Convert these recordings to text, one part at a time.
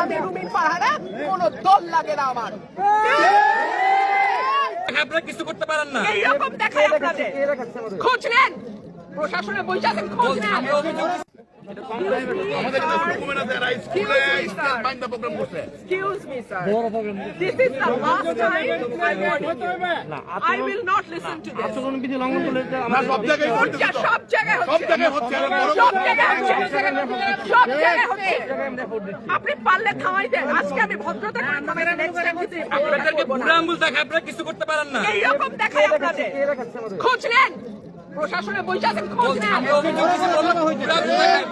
আমি রুমিন পাহাড়া, কোন দল লাগে না আমার। আপনারা কিছু করতে পারেন না। এইরকম দেখায় আপনাদের। খোঁজ নেন, প্রশাসনে বসে আছেন, খোঁজ নেন। Excuse me, sir. This is the last time I warn you. I will not listen to this. সব জায়গায় হচ্ছে। আপনি পারলে থামাই দেন। আজকে আমি ভদ্রতা করে থামাই দেন। Next time কিন্তু আপনাদেরকে বুড়া আঙ্গুল দেখায় আপনারা কিছু করতে পারেন না। এইরকম দেখায় আপনাদের। খোঁজ নেন, প্রশাসনে বসে আছেন, খোঁজ নেন। আমরা অভিযোগ কিছু বললাম, বুড়া আঙ্গুল দেখায়।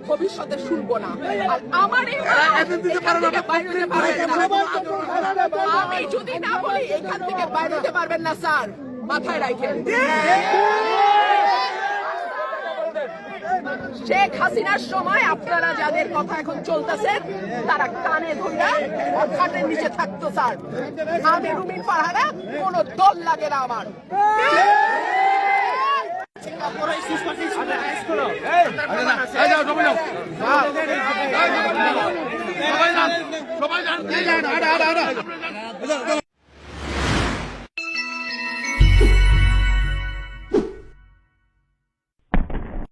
ভবিষ্যতে শুনবো না। আর আমার আমি যদি না বলি এখান থেকে বাইরে হতে পারবেন না স্যার, মাথায় রাখেন। শেখ হাসিনার সময় আপনারা যাদের কথা এখন চলতেছেন তারা কানে ধরে খাটের নিচে থাকতো স্যার। আমি রুমিন পাহাড়া, কোন দল লাগে না আমার। সবাই